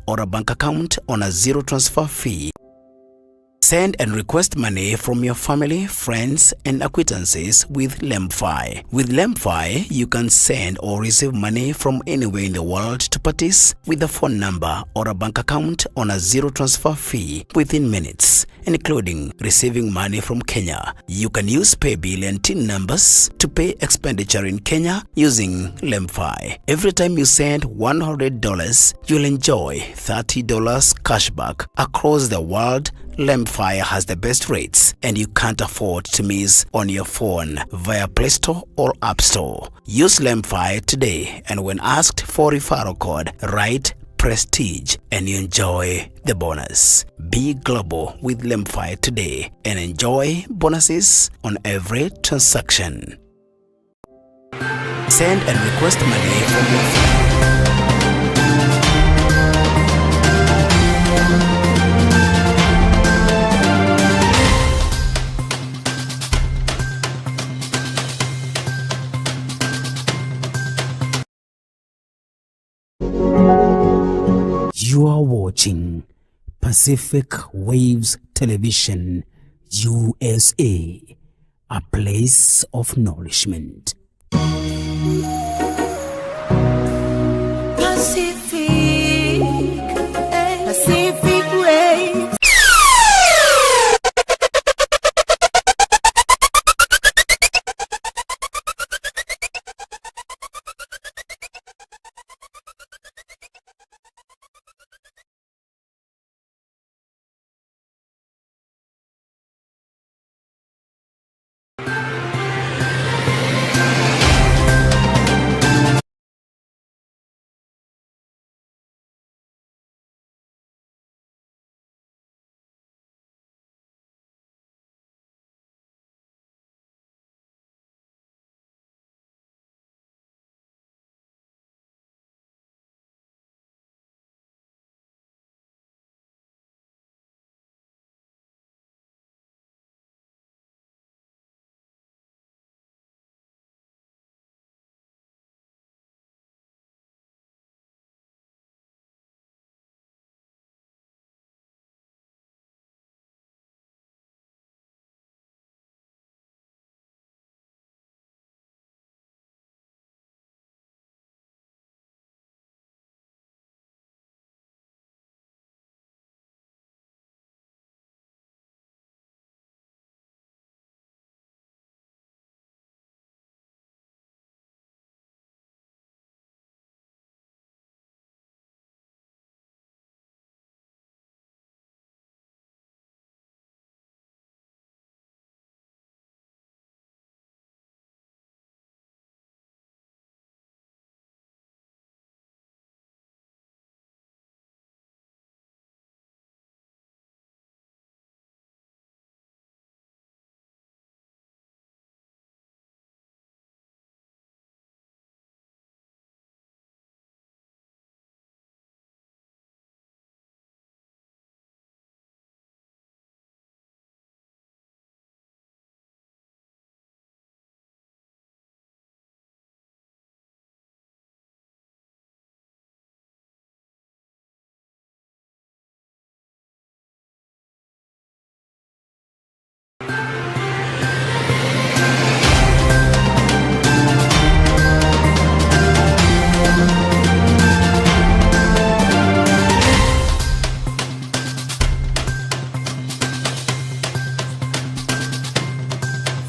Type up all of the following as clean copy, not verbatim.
or a bank account on a zero transfer fee. Send and request money from your family, friends, and acquaintances with LEMFI. With LEMFI, you can send or receive money from anywhere in the world to parties with a phone number or a bank account on a zero transfer fee within minutes, including receiving money from Kenya. You can use paybill and TIN numbers to pay expenditure in Kenya using LEMFI. Every time you send $100, you'll enjoy $30 cashback across the world. LEMFI has the best rates and you can't afford to miss on your phone via Play Store or App Store. Use LEMFI today, and when asked for referral code, write Prestige and you enjoy the bonus. Be global with LEMFI today and enjoy bonuses on every transaction. Send and request money from your phone. You are watching Pacific Waves Television USA, a place of nourishment. Pacific, Pacific Waves.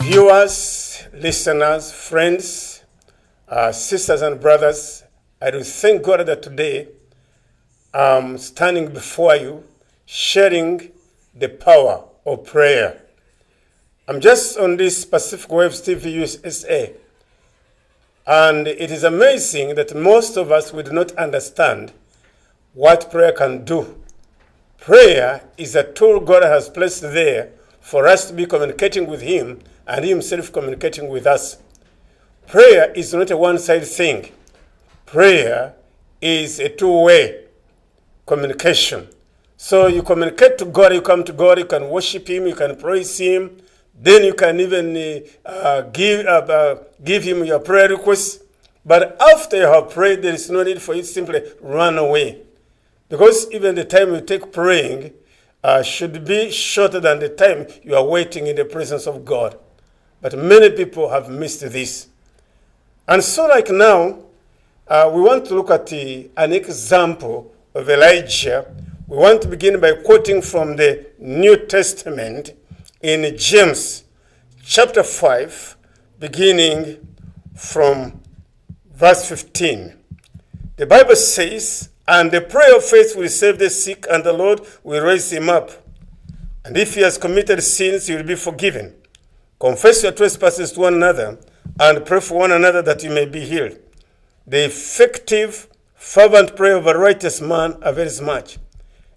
Viewers, listeners, friends, sisters and brothers, I do thank God that today I'm standing before you sharing the power of prayer. I'm just on this Pacific Waves TV USA, and it is amazing that most of us would not understand what prayer can do. Prayer is a tool God has placed there for us to be communicating with Him and He Himself communicating with us. Prayer is not a one-sided thing. Prayer is a two-way communication. So you communicate to God, you come to God, you can worship Him, you can praise Him, then you can even give Him your prayer requests. But after you have prayed, there is no need for you to simply run away. Because even the time you take praying should be shorter than the time you are waiting in the presence of God. But many people have missed this. And so like now, we want to look at an example of Elijah. We want to begin by quoting from the New Testament in James chapter 5, beginning from verse 15. The Bible says, "And the prayer of faith will save the sick, and the Lord will raise him up. And if he has committed sins, he will be forgiven. Confess your trespasses to one another, and pray for one another that you may be healed. The effective, fervent prayer of a righteous man avails much."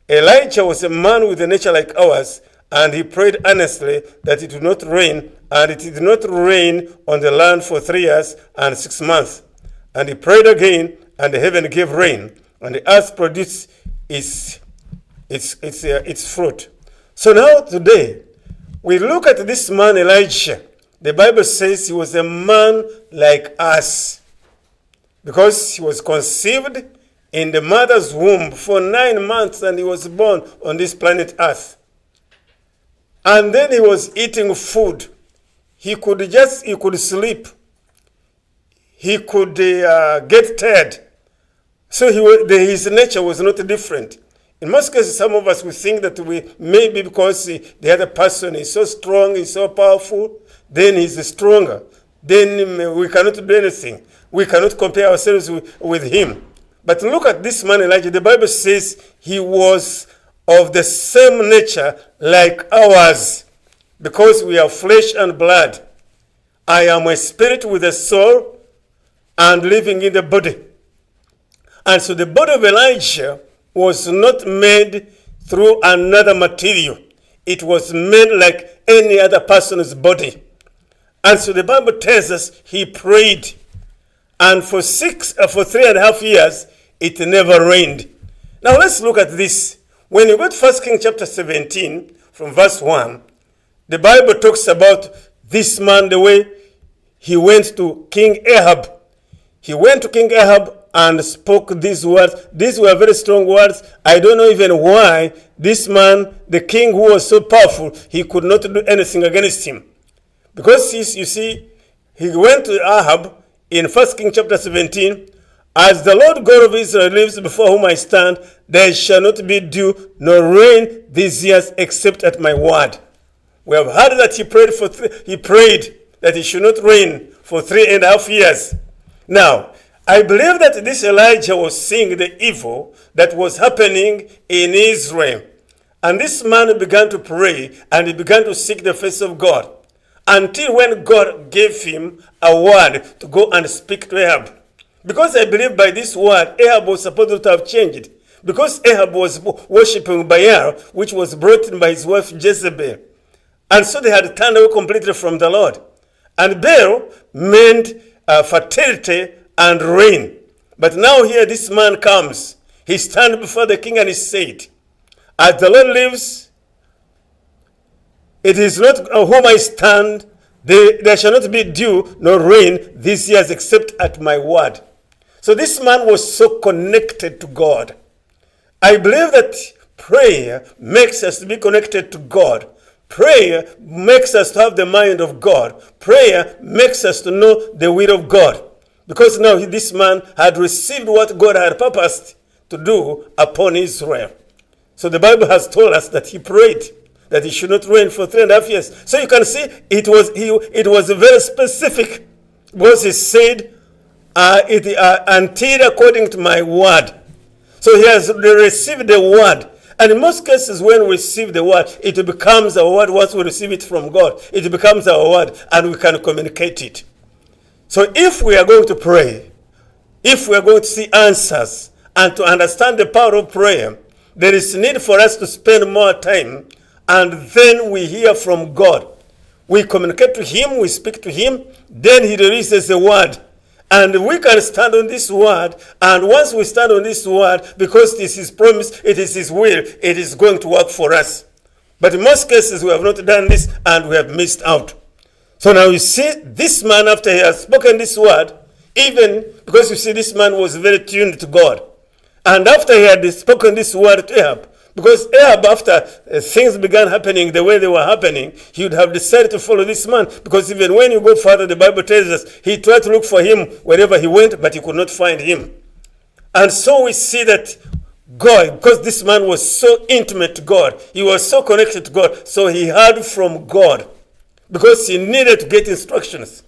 Elijah was a man with a nature like ours, and he prayed earnestly that it would not rain, and it did not rain on the land for 3 years and 6 months. And he prayed again, and the heaven gave rain, and the earth produced its fruit. So now today, we look at this man Elijah. The Bible says he was a man like us, because he was conceived in the mother's womb for 9 months, and he was born on this planet Earth. And then he was eating food. He could sleep. He could get tired. So his nature was not different. In most cases, some of us, we think that maybe because the other person is so strong, is so powerful, then he's stronger. Then we cannot do anything. We cannot compare ourselves with him. But look at this man Elijah. The Bible says he was of the same nature like ours, because we are flesh and blood. I am a spirit with a soul and living in the body. And so the body of Elijah was not made through another material. It was made like any other person's body. And so the Bible tells us he prayed. And for 3.5 years, it never rained. Now let's look at this. When you go to 1 Kings chapter 17, from verse 1, the Bible talks about this man, the way he went to King Ahab. He went to King Ahab and spoke these words. These were very strong words. I don't know even why this man, the king who was so powerful, he could not do anything against him. Because you see, he went to Ahab in 1 Kings chapter 17, "As the Lord God of Israel lives before whom I stand, there shall not be dew nor rain these years except at my word." We have heard that he prayed that it should not rain for 3.5 years. Now, I believe that this Elijah was seeing the evil that was happening in Israel. And this man began to pray, and he began to seek the face of God, until when God gave him a word to go and speak to Ahab. Because I believe by this word, Ahab was supposed to have changed. Because Ahab was worshipping Baal, which was brought in by his wife Jezebel. And so they had turned away completely from the Lord. And Baal meant fertility and rain. But now here this man comes. He stands before the king and he said, "As the Lord lives, it is not on whom I stand. There shall not be dew nor rain these years except at my word." So this man was so connected to God. I believe that prayer makes us to be connected to God. Prayer makes us to have the mind of God. Prayer makes us to know the will of God. Because now this man had received what God had purposed to do upon Israel. So the Bible has told us that he prayed that it should not rain for 3.5 years. So you can see it was very specific, because he said, "Until according to my word." So he has received the word. And in most cases, when we receive the word, it becomes our word. Once we receive it from God, it becomes our word, and we can communicate it. So if we are going to pray, if we are going to see answers, and to understand the power of prayer, there is need for us to spend more time, and then we hear from God. We communicate to him, we speak to him, then he releases the word. And we can stand on this word, and once we stand on this word, because it is his promise, it is his will, it is going to work for us. But in most cases, we have not done this, and we have missed out. So now you see, this man, after he has spoken this word, even because you see this man was very tuned to God. And after he had spoken this word to Ahab, because Ahab, after things began happening the way they were happening, he would have decided to follow this man. Because even when you go further, the Bible tells us he tried to look for him wherever he went, but he could not find him. And so we see that God, because this man was so intimate to God, he was so connected to God, so he heard from God. Because he needed to get instructions.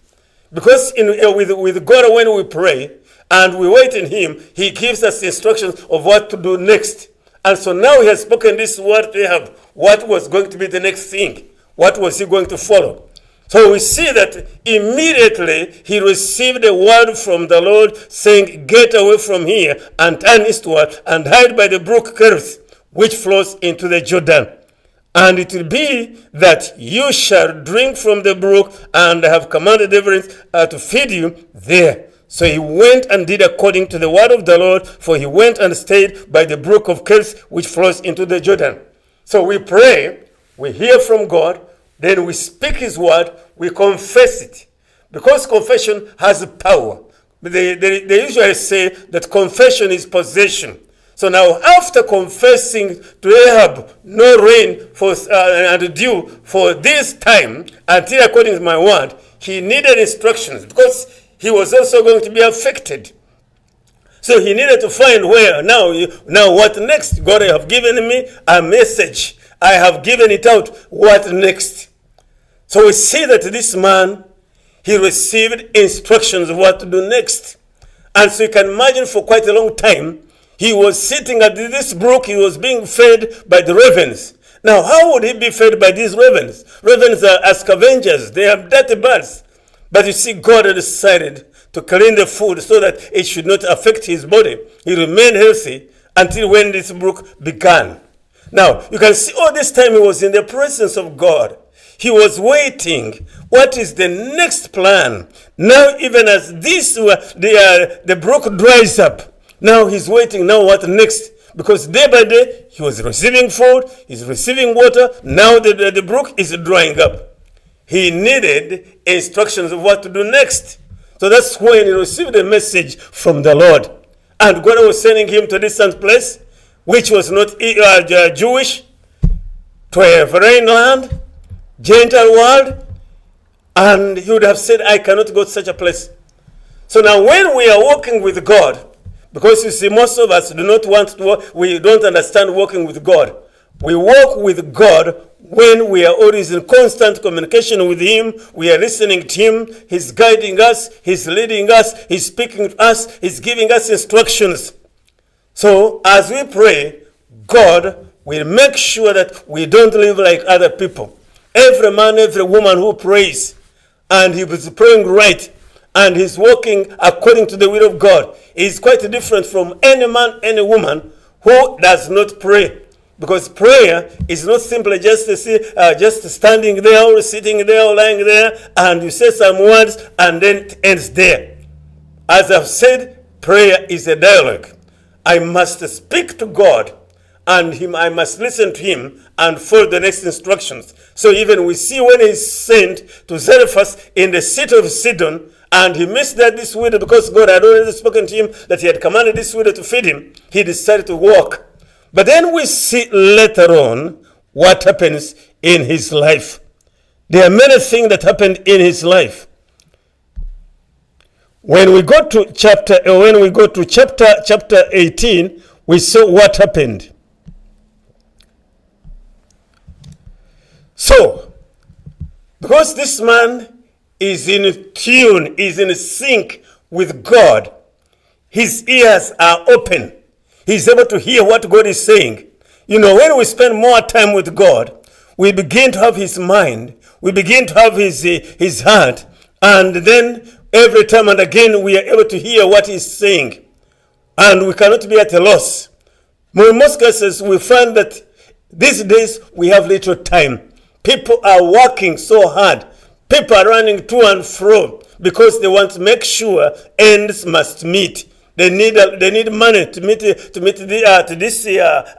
Because with God, when we pray and we wait in him, he gives us instructions of what to do next. And so now he has spoken this word to Ahab. What was going to be the next thing? What was he going to follow? So we see that immediately he received a word from the Lord saying, get away from here and turn eastward and hide by the brook Kerith, which flows into the Jordan. And it will be that you shall drink from the brook, and I have commanded everyone to feed you there. So he went and did according to the word of the Lord, for he went and stayed by the brook of Kerith, which flows into the Jordan. So we pray, we hear from God, then we speak his word, we confess it. Because confession has power. They usually say that confession is possession. So now after confessing to Ahab, no rain and dew for this time, until according to my word, he needed instructions because he was also going to be affected. So he needed to find where. Now what next? God, I have given me a message. I have given it out. What next? So we see that this man, he received instructions of what to do next. And so you can imagine for quite a long time, he was sitting at this brook, he was being fed by the ravens. Now, how would he be fed by these ravens? Ravens are scavengers, they are dirty birds. But you see, God had decided to clean the food so that it should not affect his body. He remained healthy until when this brook began. Now, you can see all this time he was in the presence of God. He was waiting. What is the next plan? Now, even as the brook dries up, now he's waiting. Now what next? Because day by day, he was receiving food, he's receiving water. Now the brook is drying up. He needed instructions of what to do next. So that's when he received a message from the Lord. And God was sending him to a distant place, which was not Jewish, to a foreign land, Gentile world. And he would have said, I cannot go to such a place. So now when we are walking with God, because you see, most of us do not want to walk, we don't understand walking with God. We walk with God when we are always in constant communication with him, we are listening to him, he's guiding us, he's leading us, he's speaking to us, he's giving us instructions. So as we pray, God will make sure that we don't live like other people. Every man, every woman who prays, and he is praying right, and he's walking according to the will of God, is quite different from any man, any woman who does not pray. Because prayer is not simply just standing there or sitting there or lying there and you say some words and then it ends there. As I've said, prayer is a dialogue. I must speak to God and I must listen to him and follow the next instructions. So even we see when he's sent to Zarephath in the city of Sidon, and he missed that this widow because God had already spoken to him that he had commanded this widow to feed him. He decided to walk. But then we see later on what happens in his life. There are many things that happened in his life. When we go to chapter 18, we saw what happened. So, because this man is in tune, is in sync with God, his ears are open. He's able to hear what God is saying. You know, when we spend more time with God, we begin to have his mind, we begin to have his heart, and then every time and again we are able to hear what he's saying. And we cannot be at a loss. In most cases, we find that these days we have little time. People are working so hard. People are running to and fro because they want to make sure ends must meet. They need money to meet this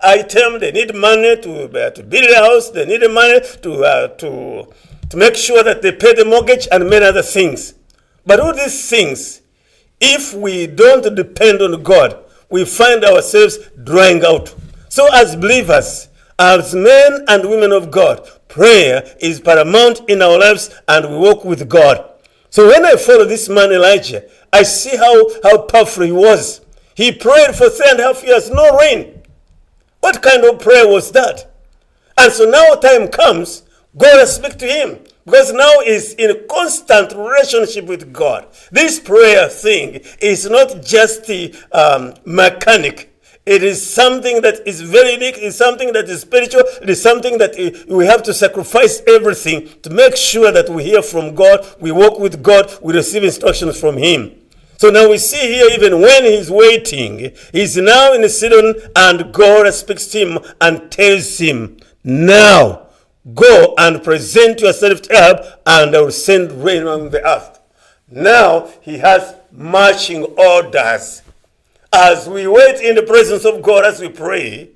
item. They need money to build a house. They need money to make sure that they pay the mortgage and many other things. But all these things, if we don't depend on God, we find ourselves drying out. So as believers, as men and women of God, prayer is paramount in our lives, and we walk with God. So when I follow this man Elijah, I see how powerful he was. He prayed for 3.5 years, no rain. What kind of prayer was that? And so now time comes, God will speak to him, because now he's in a constant relationship with God. This prayer thing is not just mechanic. It is something that is very unique. It's something that is spiritual. It is something that we have to sacrifice everything to make sure that we hear from God, we walk with God, we receive instructions from him. So now we see here, even when he's waiting, he's now in Sidon, and God speaks to him and tells him, now go and present yourself to Ahab, and I will send rain on the earth. Now he has marching orders. As we wait in the presence of God, as we pray,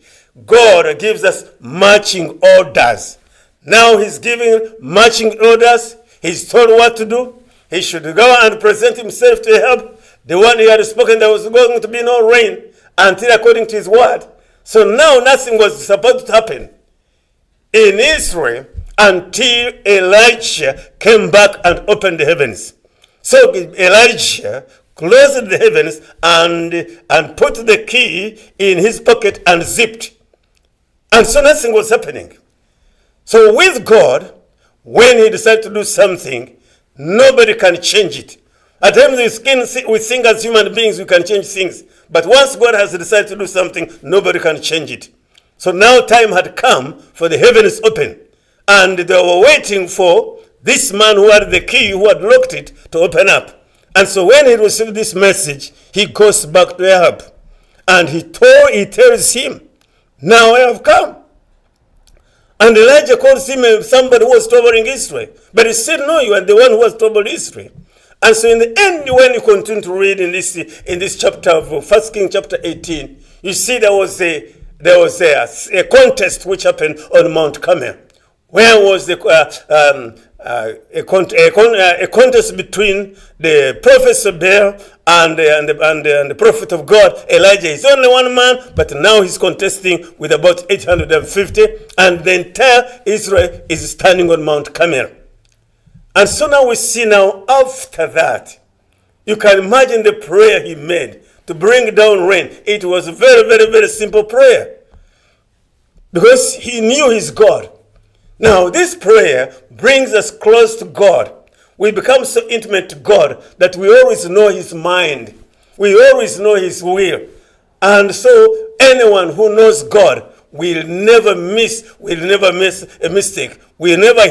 God gives us marching orders. Now he's giving marching orders. He's told what to do. He should go and present himself to Ahab, the one he had spoken there was going to be no rain until according to his word. So now nothing was supposed to happen in Israel until Elijah came back and opened the heavens. So Elijah closed the heavens and put the key in his pocket and zipped. And so nothing was happening. So with God, when he decides to do something, nobody can change it. At times we think as human beings we can change things. But once God has decided to do something, nobody can change it. So now time had come for the heavens open. And they were waiting for this man who had the key, who had locked it, to open up. And so when he received this message, he goes back to Ahab. And he tells him, now I have come. And Elijah calls him somebody who was troubling Israel. But he said, no, you are the one who has troubled Israel. And so in the end, when you continue to read in this chapter of 1 Kings chapter 18, you see there was a contest which happened on Mount Carmel. Where was the a contest between the prophets of Baal and the prophet of God, Elijah. He's only one man, but now he's contesting with about 850, and the entire Israel is standing on Mount Carmel. And so now we see now after that, you can imagine the prayer he made to bring down rain. It was a very, very, very simple prayer because he knew his God. Now, this prayer brings us close to God. We become so intimate to God that we always know his mind. We always know his will. And so anyone who knows God will never miss a mistake. Will never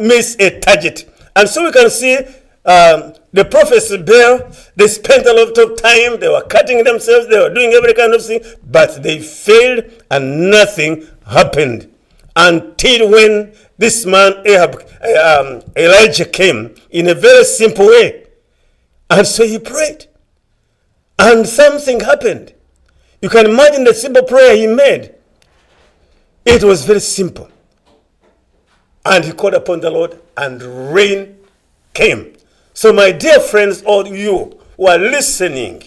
miss a target. And so we can see the prophets of Baal, they spent a lot of time, they were cutting themselves, they were doing every kind of thing, but they failed and nothing happened. Until when this man Elijah came in a very simple way. And so he prayed. And something happened. You can imagine the simple prayer he made. It was very simple. And he called upon the Lord and rain came. So my dear friends, all you who are listening,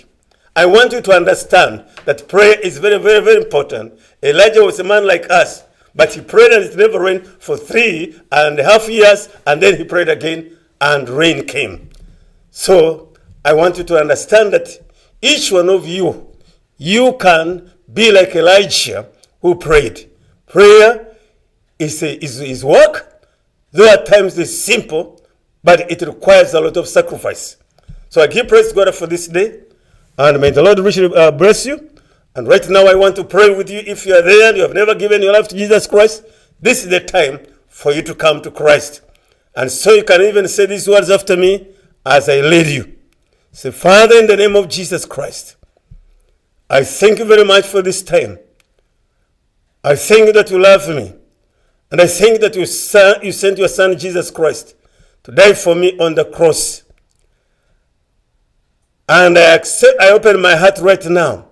I want you to understand that prayer is very, very, very important. Elijah was a man like us. But he prayed and it never rained for 3.5 years, and then he prayed again and rain came. So I want you to understand that each one of you, you can be like Elijah who prayed. Prayer is work, though at times it's simple, but it requires a lot of sacrifice. So I give praise to God for this day, and may the Lord richly bless you. And right now I want to pray with you. If you are there and you have never given your life to Jesus Christ, this is the time for you to come to Christ. And so you can even say these words after me as I lead you. Say, Father, in the name of Jesus Christ, I thank you very much for this time. I thank you that you love me. And I thank you that you sent your son, Jesus Christ, to die for me on the cross. And I open my heart right now.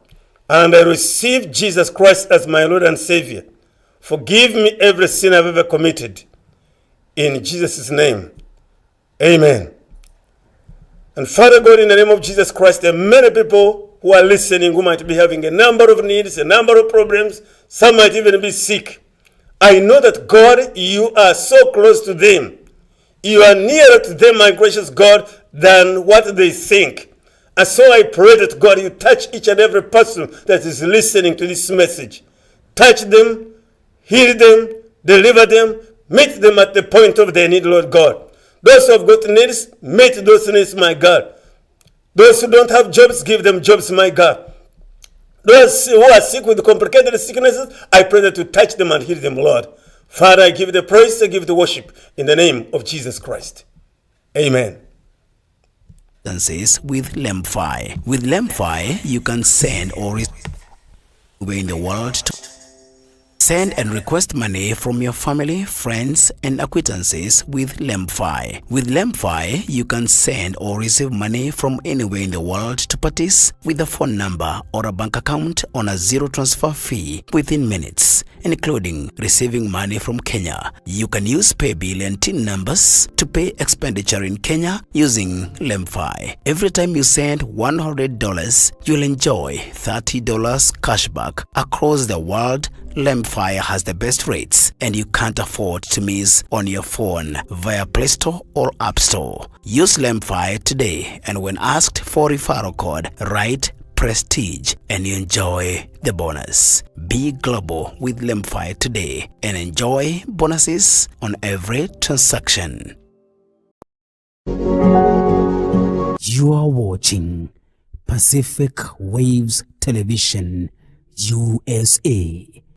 And I receive Jesus Christ as my Lord and Savior. Forgive me every sin I've ever committed. In Jesus' name, amen. And Father God, in the name of Jesus Christ, there are many people who are listening who might be having a number of needs, a number of problems. Some might even be sick. I know that, God, you are so close to them. You are nearer to them, my gracious God, than what they think. And so I pray that, God, you touch each and every person that is listening to this message. Touch them, heal them, deliver them, meet them at the point of their need, Lord God. Those who have got needs, meet those needs, my God. Those who don't have jobs, give them jobs, my God. Those who are sick with complicated sicknesses, I pray that you touch them and heal them, Lord. Father, I give you the praise, I give you the worship in the name of Jesus Christ. Amen. With LEMFI. With LEMFI, you can send or receive in the world to send and request money from your family, friends, and acquaintances with LEMFI. With LEMFI, you can send or receive money from anywhere in the world to parties with a phone number or a bank account on a zero transfer fee within minutes, including receiving money from Kenya. You can use paybill and TIN numbers to pay expenditure in Kenya using LEMFI. Every time you send $100, you'll enjoy $30 cashback across the world. LEMFI has the best rates and you can't afford to miss on your phone via Play Store or App Store. Use LEMFI today, and when asked for referral code, write Prestige and you enjoy the bonus. Be global with LEMFI today and enjoy bonuses on every transaction. You are watching Pacific Waves Television USA.